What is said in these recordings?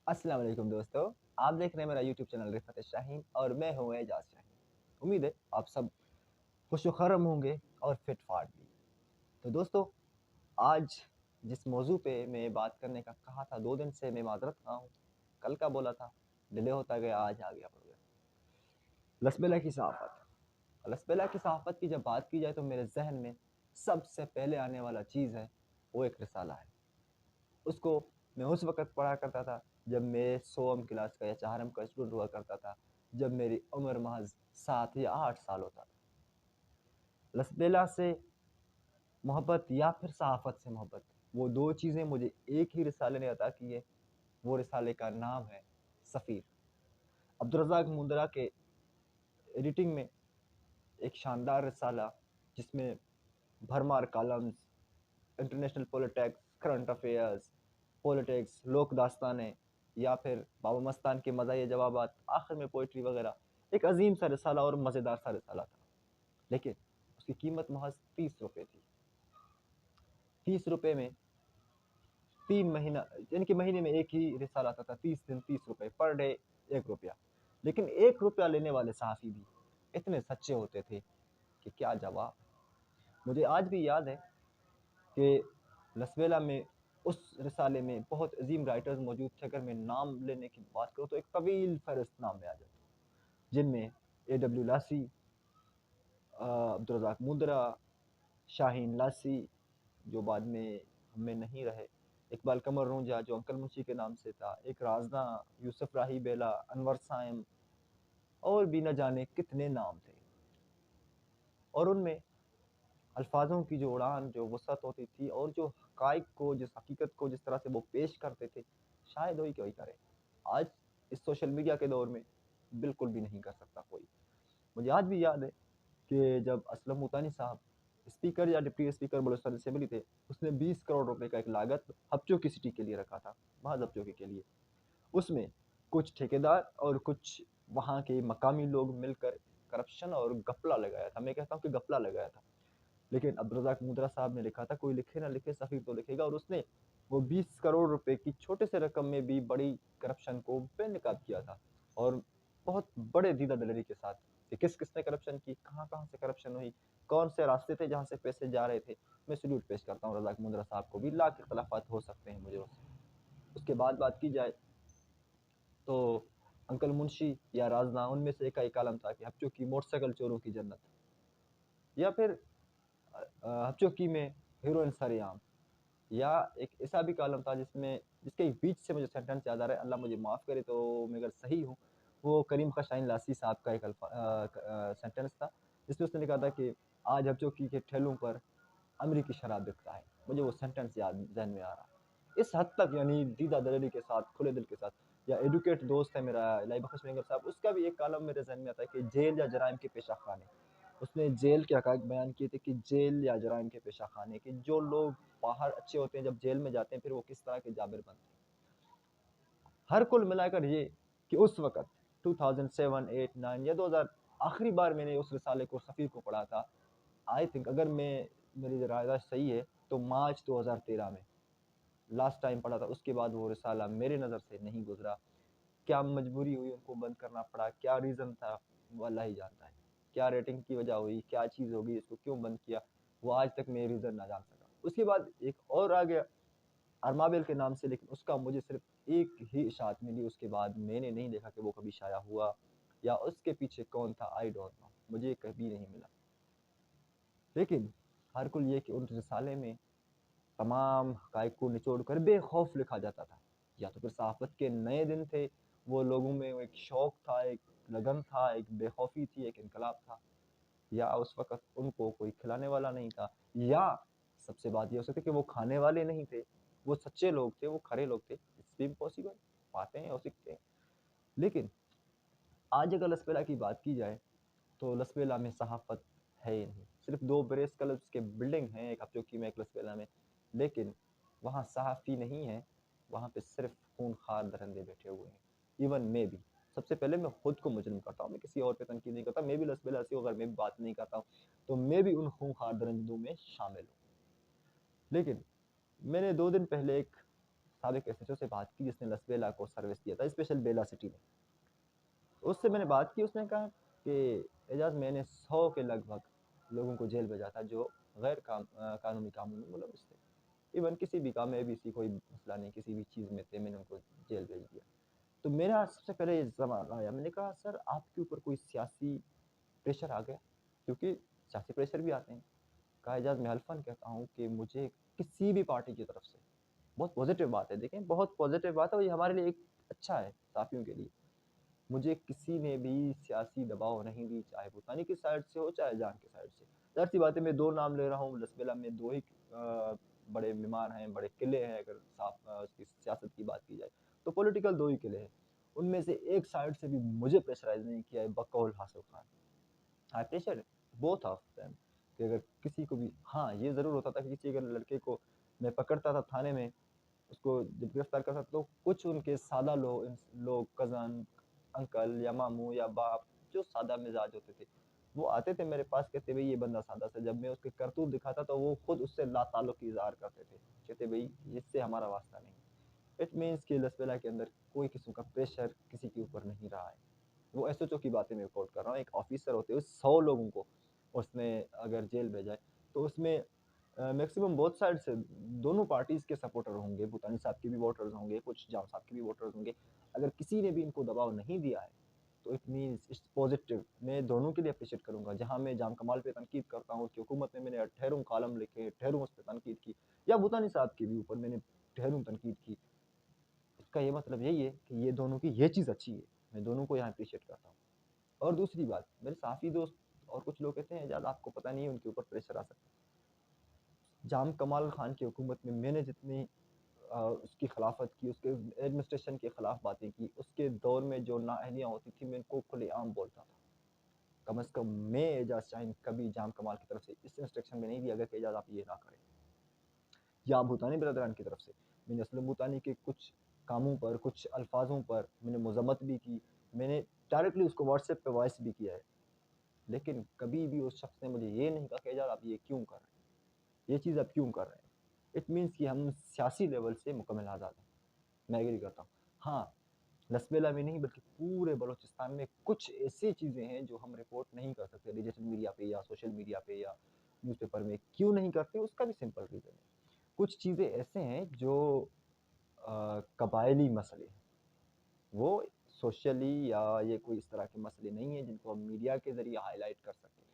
अस्सलाम वालेकुम दोस्तों। आप देख रहे हैं मेरा यूट्यूब चैनल रिफ़त शाहीन और मैं हूँ एजाज शाहीन। उम्मीद है आप सब खुश खरम होंगे और फिट फाट भी। तो दोस्तों, आज जिस मौजू पे मैं बात करने का कहा था 2 दिन से मैं माजरत खा हूँ, कल का बोला था, डिले होता गया, आज आ गया प्रोग्राम। लसबेला की सहाफ़त। लसबेला की सहाफ़त की जब बात की जाए तो मेरे जहन में सबसे पहले आने वाला चीज़ है वो एक रिसाला है। उसको मैं उस वक़्त पढ़ा करता था जब मैं 100वीं क्लास का या 4वीं का स्टूडेंट हुआ करता था, जब मेरी उम्र महज़ 7 या 8 साल होता था। लसबेला से मोहब्बत या फिर सहाफ़त से मोहब्बत, वो 2 चीज़ें मुझे एक ही रिसाले ने अता की है। वो रिसाले का नाम है सफ़ीर। अब्दुर्रज़्ज़ाक मुंदरा के एडिटिंग में एक शानदार रिसाला जिसमें भरमार columns, international politics, current affairs, politics, लोक दास्तानें या फिर बाबा मस्तान के मज़ाहिया जवाबात, आखिर में पोइट्री वगैरह, एक अजीम सा रिसाला और मज़ेदार सा रिसाला था। लेकिन उसकी कीमत महज 30 रुपये थी। 30 रुपये में 3 महीना, यानी कि महीने में एक ही रिसाला आता था। 30 दिन 30 रुपये, पर डे 1 रुपया। लेकिन 1 रुपया लेने वाले सहाफ़ी भी इतने सच्चे होते थे कि क्या जवाब। मुझे आज भी याद है कि लसबेला में उस रिसाले में बहुत अजीम राइटर्स मौजूद थे। अगर मैं नाम लेने की बात करूँ तो एक तवील फ़हरिस्त नाम में आ जाता, जिनमें ए.डब्ल्यू. लासी, अब्दुर्रज़्ज़ाक मुंदरा, शाहीन लासी जो बाद में हम में नहीं रहे, इकबाल कमर रोंजा जो अंकल मुंशी के नाम से था, एक राज़दां, यूसुफ राही बेला, अनवर साइम और भी न जाने कितने नाम थे। और उनमें अल्फाज़ों की जो उड़ान, जो वसअत होती थी और जो हक़ाइक़ को, जिस हकीकत को जिस तरह से वो पेश करते थे, शायद वही कोई करे। आज इस सोशल मीडिया के दौर में बिल्कुल भी नहीं कर सकता कोई। मुझे आज भी याद है कि जब असलम मुतानी साहब स्पीकर या डिप्टी स्पीकर बलूचिस्तान असेंबली थे, उसने 20 करोड़ रुपए का एक लागत हबचो की सिटी के लिए रखा था, महज़ हबचो के लिए। उसमें कुछ ठेकेदार और कुछ वहाँ के मकामी लोग मिलकर करप्शन और घपला लगाया था। मैं कहता हूँ कि घपला लगाया था। लेकिन अब्दुर्रज़्ज़ाक मुंदरा साहब ने लिखा था, कोई लिखे ना लिखे सफ़ीर तो लिखेगा, और उसने वो 20 करोड़ रुपए की छोटे से रकम में भी बड़ी करप्शन को बेनकाब किया था। और बहुत बड़े दीदा दलेरी के साथ कि किस-किसने करप्शन की, कहाँ-कहाँ से करप्शन हुई, कौन से रास्ते थे जहाँ से पैसे जा रहे थे। मैं सैल्यूट पेश करता हूँ रज़्ज़ाक मुंदरा साहब को भी, लाख इख्तिलाफ़ात हो सकते हैं मुझे उससे। उसके बाद बात की जाए तो अंकल मुंशी या राज़दां, उनमें से एक का एक कॉलम था कि हबचो की मोटरसाइकिल चोरों की जन्नत, या फिर हबचोकी में हीरोइन सरेआम, या एक ऐसा भी कॉलम था जिसके एक बीच से मुझे सेंटेंस याद आ रहा है, अल्लाह मुझे माफ़ करे तो मैं अगर सही हूँ, वो करीम खां शाहीन लासी साहब का एक सेंटेंस था, जिसमें उसने लिखा था कि आज हबचोकी के ठेलों पर अमरीकी शराब बिकता है। मुझे वो सेंटेंस याद ज़हन में आ रहा है। इस हद तक, यानी दीदा दलेरी के साथ, खुले दिल के साथ। या एडुकेट दोस्त है मेरा इलाही बख्श मेंगर साहब, उसका भी एक कॉलम मेरे ज़हन में आता है कि जेल या जराइम के पेशा खाने। उसने जेल के हक़ाइक़ बयान किए थे कि जेल या जराइम के पेशा खाने, कि जो लोग बाहर अच्छे होते हैं, जब जेल में जाते हैं, फिर वो किस तरह के जाबिर बनते हैं। हर कुल मिलाकर ये कि उस वक़्त 2007, 8, 9 या 2000, आखिरी बार मैंने उस रिसाले को, सफ़ीर को पढ़ा था, आई थिंक, अगर मेरी याददाश्त सही है, तो मार्च 2013 में लास्ट टाइम पढ़ा था। उसके बाद वो रिसाला मेरी नज़र से नहीं गुज़रा। क्या मजबूरी हुई उनको बंद करना पड़ा, क्या रीज़न था, वो अल्लाह ही जानता है। क्या रेटिंग की वजह हुई, क्या चीज़ होगी, इसको क्यों बंद किया, वो आज तक मैं रीज़न ना जान सका। उसके बाद एक और आ गया अरमाबिल के नाम से, लेकिन उसका मुझे सिर्फ़ एक ही इशाअत मिली, उसके बाद मैंने नहीं देखा कि वो कभी शाया हुआ या उसके पीछे कौन था, आई डोंट नो, मुझे कभी नहीं मिला। लेकिन हर कुल ये कि उन रिसाले में तमाम हक़ाइक़ को निचोड़ कर बेखौफ लिखा जाता था। या तो फिर सहाफ़त के नए दिन थे, वो लोगों में एक शौक़ था, एक लगन था, एक बेखौफ़ी थी, एक इनकलाब था, या उस वक़्त उनको कोई खिलाने वाला नहीं था, या सबसे बात ये हो सकती है कि वो खाने वाले नहीं थे, वो सच्चे लोग थे, वो खरे लोग थे। इट्स भी पॉसिबल, बातें हैं, हो सकते हैं। लेकिन आज अगर लसबेला की बात की जाए, तो लसबेला में सहाफ़त है ही नहीं। सिर्फ़ 2 प्रेस क्लब्स के बिल्डिंग हैं, एक हबचोकी में, एक लसबेला में, लेकिन वहाँ सहाफ़ी नहीं है, वहाँ पे सिर्फ़ खूनख़ार दरिंदे बैठे हुए हैं। इवन मैं भी, सबसे पहले मैं खुद को मुजरिम करता हूँ, मैं किसी और पे तनकीद नहीं करता, मैं भी लसबेला से हूँ, अगर मैं भी बात नहीं करता हूँ, तो मैं भी उन खूनख़ार दरिंदों में शामिल हूँ। लेकिन मैंने 2 दिन पहले एक साबिक एसएचओ से बात की जिसने लस बेला को सर्विस दिया था, स्पेशल बेला सिटी में। उससे मैंने बात की, उसने कहा कि एजाज मैंने 100 के लगभग लोगों को जेल भेजा था जो गैर कानूनी कामों में मुलविस थे। इवन किसी भी काम में एबीसी कोई मसला नहीं, किसी भी चीज़ में थे, मैंने उनको जेल भेज दिया। तो मेरा सबसे पहले ये सवाल आया, मैंने कहा सर आपके ऊपर कोई सियासी प्रेशर आ गया? क्योंकि सियासी प्रेशर भी आते हैं। कहा एजाज मैं हल्फन कहता हूँ कि मुझे किसी भी पार्टी की तरफ से, बहुत पॉजिटिव बात है, देखें बहुत पॉजिटिव बात है और ये हमारे लिए एक अच्छा है साथियों के लिए, मुझे किसी ने भी सियासी दबाव नहीं दी, चाहे भूटानी की साइड से हो चाहे जान की साइड से। ज़ाहिर सी बात है मैं 2 नाम ले रहा हूँ, लसबेला में 2 ही बड़े मीमार हैं, बड़े किले हैं, अगर उसकी सियासत की बात की जाए तो पॉलिटिकल 2 ही किले हैं। उनमें से एक साइड से भी मुझे प्रेशराइज़ नहीं किया है बकौल हासिल खान। आई प्रेशर बोथ ऑफ देम कि अगर किसी को भी, हाँ, ये ज़रूर होता था कि किसी अगर लड़के को मैं पकड़ता था थाने में, उसको जब गिरफ्तार करता था तो कुछ उनके सादा लोग कज़न, अंकल या मामू या बाप जो सादा मिजाज होते थे, वो आते थे मेरे पास, कहते भाई ये बंदा सादा सा, जब मैं उसके करतूत दिखाता तो वो खुद उससे लाताल्लुक इज़हार करते थे, कहते भाई इससे हमारा वास्ता नहीं। इट मीन्स कि लसबेला के अंदर कोई किस्म का प्रेशर किसी के ऊपर नहीं रहा है। वो एसएचओ की बातें मैं रिपोर्ट कर रहा हूँ, एक ऑफिसर होते हुए 100 लोगों को उसने अगर जेल भेजा है तो उसमें मैक्सिमम बोथ साइड से दोनों पार्टीज के सपोर्टर होंगे, भूटानी साहब के भी वोटर्स होंगे, कुछ जाम साहब के भी वोटर्स होंगे। अगर किसी ने भी इनको दबाव नहीं दिया है तो इट मीन्स इट्स पॉजिटिव। मैं दोनों के लिए अप्रिशिएट करूंगा। जहां मैं जाम कमाल पे तनकीद करता हूँ कि हुकूमत ने, मैंने ठहरूं कालम लिखे, ठहरूं उस पर तनकीद की, या भूटानी साहब के भी ऊपर मैंने ठहरूं तनकीद की, इसका ये मतलब यही है कि ये दोनों की ये चीज़ अच्छी है, मैं दोनों को यहाँ अप्रिशिएट करता हूँ। और दूसरी बात, मेरे साथी दोस्त और कुछ लोग कहते हैं एजाज आपको पता नहीं है उनके ऊपर प्रेशर आ सकता है। जाम कमाल खान की हुकूमत में मैंने जितनी उसकी खिलाफत की, उसके एडमिनिस्ट्रेशन के खिलाफ बातें की, उसके दौर में जो नाअहलियाँ होती थी मैं इनको खुलेआम बोलता था। कम अज़ कम मैं एजाज शाहीन कभी जाम कमाल की तरफ से इस इंस्ट्रक्शन में नहीं दिया गया कि एजाज आप ये ना करें, या भूटानी बिरादरान की तरफ से मैंने असलम भूटानी के कुछ कामों पर, कुछ अल्फाजों पर मैंने मजम्मत भी की, मैंने डायरेक्टली उसको व्हाट्सएप पे वॉइस भी किया है, लेकिन कभी भी उस शख्स ने मुझे ये नहीं कहा कि एजाज आप ये क्यों कर रहे हैं, ये चीज़ आप क्यों कर रहे हैं। इट मीन्स कि हम सियासी लेवल से मुकम्मल आज़ाद हैं, मैं एग्री करता हूँ। हाँ, लसबेला में नहीं बल्कि पूरे बलूचिस्तान में कुछ ऐसी चीज़ें हैं जो हम रिपोर्ट नहीं कर सकते डिजिटल मीडिया पे या सोशल मीडिया पे या न्यूज़पेपर में। क्यों नहीं करते उसका भी सिंपल रीज़न है। कुछ चीज़ें ऐसे हैं जो कबायली मसले हैं, वो सोशली या ये कोई इस तरह के मसले नहीं हैं जिनको हम मीडिया के ज़रिए हाईलाइट कर सकते हैं।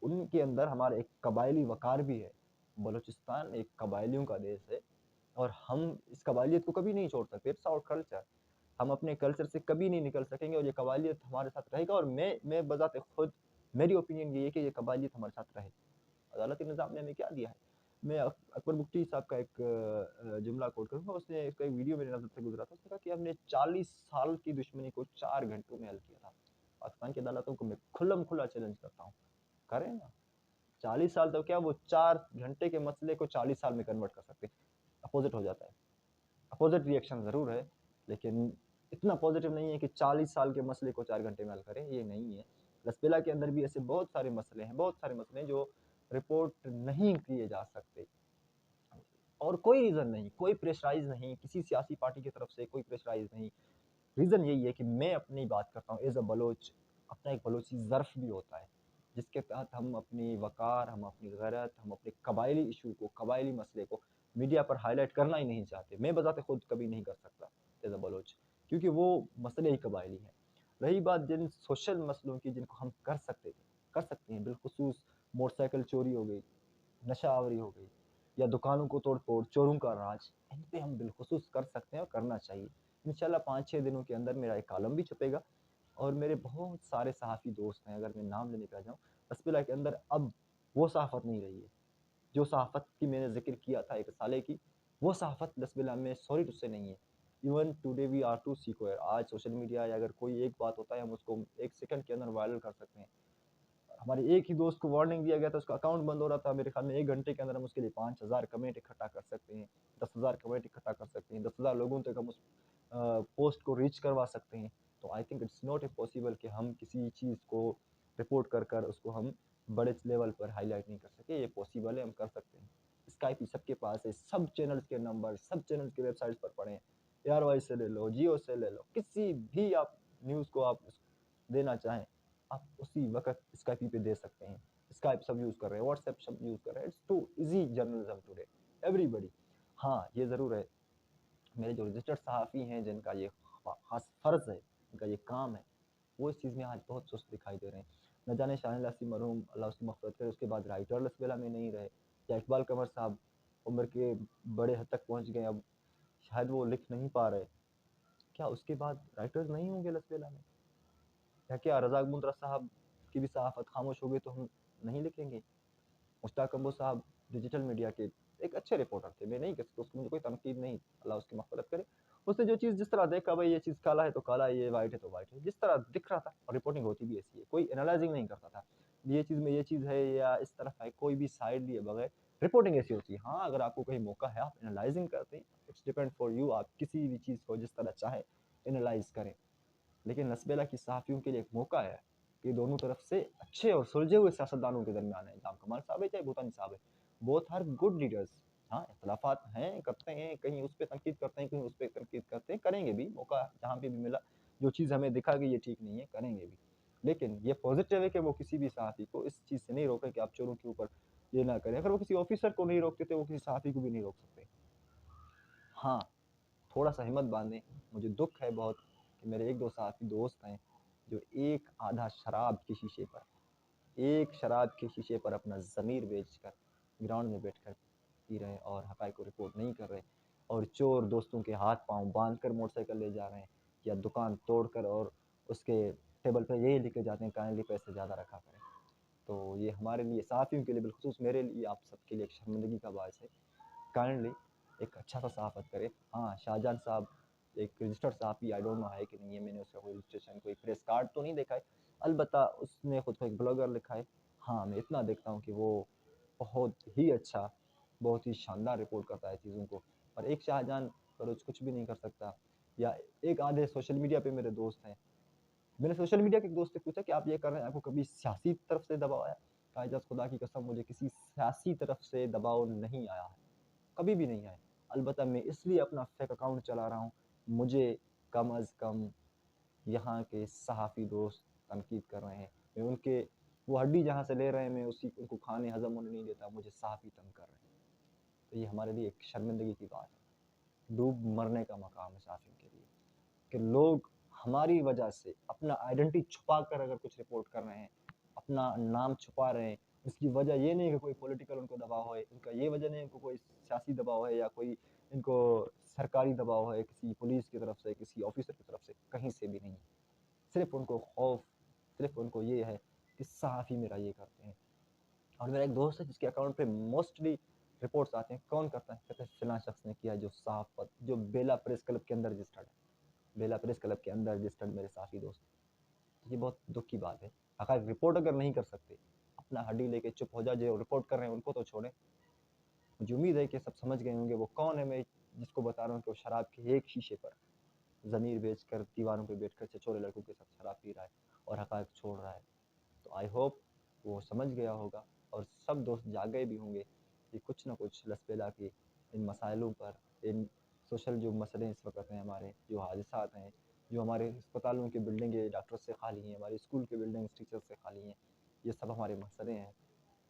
उनके अंदर हमारा एक कबायली वक़ार भी है। बलूचिस्तान एक कबायलियों का देश है और हम इस कबायलियत को कभी नहीं छोड़ सकते। It's our culture. हम अपने कल्चर से कभी नहीं निकल सकेंगे और ये कबायलियत हमारे साथ रहेगा। और मैं बज़ाते खुद, मेरी ओपिनियन ये है कि ये कबायलियत हमारे साथ रहे। अदालती निज़ाम ने हमें क्या दिया है। मैं अकबर मुफ्ती साहब का एक जुमला कोट करूँगा, उसने इसका एक वीडियो मेरी नज़र से गुजरा था, उसने कहा कि हमने 40 साल की दुश्मनी को 4 घंटों में हल किया था। पाकिस्तान की अदालतों को मैं खुल्लम खुला चैलेंज करता हूँ, करें ना। 40 साल तो क्या, वो 4 घंटे के मसले को 40 साल में कन्वर्ट कर सकते हैं। अपोजिट हो जाता है, अपोजिट रिएक्शन ज़रूर है, लेकिन इतना पॉजिटिव नहीं है कि 40 साल के मसले को 4 घंटे में हल करें, ये नहीं है। लसबेला के अंदर भी ऐसे बहुत सारे मसले हैं, बहुत सारे मसले हैं जो रिपोर्ट नहीं किए जा सकते। और कोई रीज़न नहीं, कोई प्रेशराइज़ नहीं, किसी सियासी पार्टी की तरफ से कोई प्रेशराइज़ नहीं। रीज़न यही है कि मैं अपनी बात करता हूँ एज़ अ बलोच, अपना एक बलोची ज़र्फ़ भी होता है, जिसके तहत हम अपनी वक़ार, हम अपनी गैरत, हम अपने कबायली इश्यू को, कबायली मसले को मीडिया पर हाइलाइट करना ही नहीं चाहते। मैं बज़ाते खुद कभी नहीं कर सकता एज़ अ बलोच, क्योंकि वो मसले ही कबायली हैं। रही बात जिन सोशल मसलों की जिनको हम कर सकते थे, कर सकते हैं, बिलख़ुसूस मोटरसाइकिल चोरी हो गई, नशा आवरी हो गई, या दुकानों को तोड़-फोड़, चोरों का राज, इन पे हम बिलख़ुसूस कर सकते हैं और करना चाहिए। इंशाल्लाह 5-6 दिनों के अंदर मेरा एक कॉलम भी छपेगा और मेरे बहुत सारे सहाफ़ी दोस्त हैं, अगर मैं नाम लेने पे आ जाऊँ, हस्बिल्लाह के अंदर अब वो सहाफ़त नहीं रही है। जो सहाफ़त की मैंने ज़िक्र किया था एक साले की, वो सहाफ़त हस्बिल्लाह में सॉरी टू से नहीं है। Even today we are too secure. आज सोशल मीडिया या अगर कोई एक बात होता है, हम उसको 1 सेकंड के अंदर वायरल कर सकते हैं। हमारे एक ही दोस्त को वार्निंग दिया गया था, उसका अकाउंट बंद हो रहा था, मेरे ख्याल में 1 घंटे के अंदर हम उसके लिए 5000 कमेंट इकट्ठा कर सकते हैं, 10,000 कमेंट इकट्ठा कर सकते हैं, 10,000 लोगों तक हम उस पोस्ट को रीच करवा सकते हैं। तो I think it's not a possible कि हम किसी चीज़ को रिपोर्ट कर उसको हम बड़े लेवल पर हाईलाइट नहीं कर सके। ये पॉसिबल है, हम कर सकते हैं। स्काइपी सबके पास है, सब चैनल्स के नंबर, सब चैनल्स के वेबसाइट्स पर पढ़ें, एयरवाइज से ले लो, जियो से ले लो, किसी भी आप न्यूज़ को आप देना चाहें आप उसी वक्त स्काइपी पे दे सकते हैं। स्काइप सब यूज़ कर रहे हैं, व्हाट्सएप सब यूज़ कर रहे हैं। It's too easy journalism today everybody. हाँ, ये ज़रूर है, मेरे जो रजिस्टर्ड सहाफ़ी हैं जिनका ये ख़ास फ़र्ज़ है, इनका ये काम है, वो इस चीज़ में आज बहुत सुस्त दिखाई दे रहे हैं। न जाने शाहीन लासी मरहूम अल्लाह उसकी मग़फ़िरत करे, उसके बाद राइटर लसबेला में नहीं रहे, या इकबाल कमर साहब उम्र के बड़े हद तक पहुँच गए, अब शायद वो लिख नहीं पा रहे। क्या उसके बाद राइटर्स नहीं होंगे लसबेला में? या क्या रज़ाक मुंतज़र साहब की भी सहाफ़त खामोश हो गई तो हम नहीं लिखेंगे? मुश्ताक अब्बू साहब डिजिटल मीडिया के एक अच्छे रिपोर्टर थे, मैं नहीं कह सकता, उसको मुझे कोई तनकीद नहीं, अल्लाह उसकी मग़फ़िरत करे। उसने जो चीज़ जिस तरह देखा, भाई ये चीज़ काला है तो काला है, ये वाइट है तो वाइट है, जिस तरह दिख रहा था, और रिपोर्टिंग होती भी ऐसी है, कोई एनालाइज़िंग नहीं करता था, ये चीज़ में ये चीज़ है या इस तरफ है, कोई भी साइड लिए बगैर रिपोर्टिंग ऐसी होती है। हाँ, अगर आपको कहीं मौका है, आप एनालाइज़िंग करते हैं, इट्स डिपेंड फॉर यू, आप किसी भी चीज़ को जिस तरह चाहें एनालाइज़ करें। लेकिन लसबेला की सहाफ़ियों के लिए एक मौका है कि दोनों तरफ से अच्छे और सुलझे हुए सियासतदानों के दरमियान है, जाम कमाल साहब है चाहे भूटानी साहब है, बोथ आर गुड लीडर्स। हाँ, इख्तिलाफ़ात हैं, करते हैं, कहीं उस पे तनकीद करते हैं, कहीं उस पे तनकीद करते हैं, करेंगे भी, मौका जहाँ पे भी मिला, जो चीज़ हमें दिखा कि ये ठीक नहीं है, करेंगे भी। लेकिन ये पॉज़िटिव है कि वो किसी भी सहाफ़ी को इस चीज़ से नहीं रोके कि आप चोरों के ऊपर ये ना करें। अगर वो किसी ऑफ़िसर को नहीं रोकते थे, वो किसी सहाफ़ी को भी नहीं रोक सकते। हाँ, थोड़ा-सा हिम्मत बाँधें। मुझे दुःख है बहुत कि मेरे 1-2 साथी दोस्त हैं, जो एक आधा शराब के शीशे पर, एक शराब के शीशे पर अपना ज़मीर बेचकर ग्राउंड में बैठकर पी रहे हैं और हक़ाइक़ को रिपोर्ट नहीं कर रहे, और चोर दोस्तों के हाथ-पाँव बाँध कर मोटरसाइकिल ले जा रहे हैं, या दुकान तोड़कर और उसके टेबल पे यही लिख के जाते हैं, काइंडली पैसे ज़्यादा रखा करें। तो ये हमारे लिए, सहाफ़ियों के लिए, बिलख़ुसूस मेरे लिए, आप सबके लिए एक शर्मिंदगी का बायस है। काइंडली एक अच्छा-सा सहाफ़त करें। हाँ, शाहजहां साहब एक रजिस्टर्ड सहाफ़ी, आई डोंट नो है कि नहीं है, मैंने उसका कोई रजिस्ट्रेशन, कोई प्रेस कार्ड तो नहीं देखा है। अलबत्ता उसने खुद को एक ब्लॉगर लिखा है। हाँ, मैं इतना देखता हूँ कि वो बहुत ही अच्छा, बहुत ही शानदार रिपोर्ट करता है चीज़ों को, और एक शाहजहां रोज़ कुछ भी नहीं कर सकता। या एक आधे सोशल मीडिया पे मेरे दोस्त हैं, मैंने सोशल मीडिया के एक दोस्त से पूछा कि आप ये कर रहे हैं, आपको कभी सियासी तरफ से दबाव आया? कहा, एजाज़ खुदा की कसम मुझे किसी सियासी तरफ से दबाव नहीं आया है, कभी भी नहीं आया। अलबत्ता मैं इसलिए अपना फेक अकाउंट चला रहा हूँ, मुझे कम अज़ कम यहाँ के सहाफ़ी दोस्त तनकीद कर रहे हैं। मैं उनके वो हड्डी जहाँ से ले रहे हैं, मैं उसी उनको खाने हज़म होने नहीं देता, मुझे सहाफ़ी तंग कर रहे हैं। तो ये हमारे लिए एक शर्मिंदगी की बात है, डूब मरने का मकाम है सहाफ़ियों के लिए, कि लोग हमारी वजह से अपना आइडेंटिटी छुपा कर अगर कुछ रिपोर्ट कर रहे हैं, अपना नाम छुपा रहे हैं, इसकी वजह ये नहीं कि कोई पॉलिटिकल उनको दबाव है, इनका ये वजह नहीं है कि कोई सियासी दबाव है, या कोई इनको सरकारी दबाव है, किसी पुलिस की तरफ से, किसी ऑफिसर की तरफ से, कहीं से भी नहीं। सिर्फ़ उनको खौफ़, सिर्फ़ उनको ये है कि सहाफ़ी मेरा ये करते हैं। और मेरा एक दोस्त है जिसके अकाउंट पे मोस्टली रिपोर्ट्स आते हैं, कौन करता है? कहते हैं फलाँ शख़्स ने किया, जो सहाफ़त, जो बेला प्रेस क्लब के अंदर रजिस्टर्ड है। बेला प्रेस क्लब के अंदर रजिस्टर्ड मेरे साथी दोस्त। ये बहुत दुःख की बात है। हक़ाइक़ रिपोर्ट अगर नहीं कर सकते, अपना हड्डी लेके चुप हो जाओ, जो रिपोर्ट कर रहे हैं उनको तो छोड़ें। मुझे उम्मीद है कि सब समझ गए होंगे वो कौन है, मैं जिसको बता रहा हूँ कि वो शराब के एक शीशे पर ज़मीर बेचकर दीवारों पे बैठकर छछोरे लड़कों के साथ शराब पी रहा है और हक़ाइक़ छोड़ रहा है। तो आई होप वो समझ गया होगा, और सब दोस्त जागे भी होंगे कि कुछ ना कुछ लसबेला के इन मसाइलों पर, इन सोशल जो मसले इस वक़्त हैं हमारे, जो हादसात हैं, जो हमारे अस्पतालों की बिल्डिंगें डॉक्टर से खाली हैं, हमारे स्कूल की बिल्डिंग्स टीचर से खाली हैं, ये सब हमारे मसले हैं।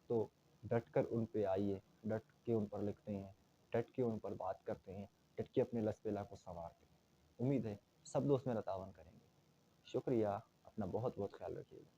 तो डट कर उन पे आइए, डट के उन पर लिखते हैं, डट के उन पर बात करते हैं, डट के अपने लसबेला को सँवारते हैं। उम्मीद है सब दोस्त मेरा तावन करेंगे। शुक्रिया, अपना बहुत-बहुत ख़्याल रखिएगा।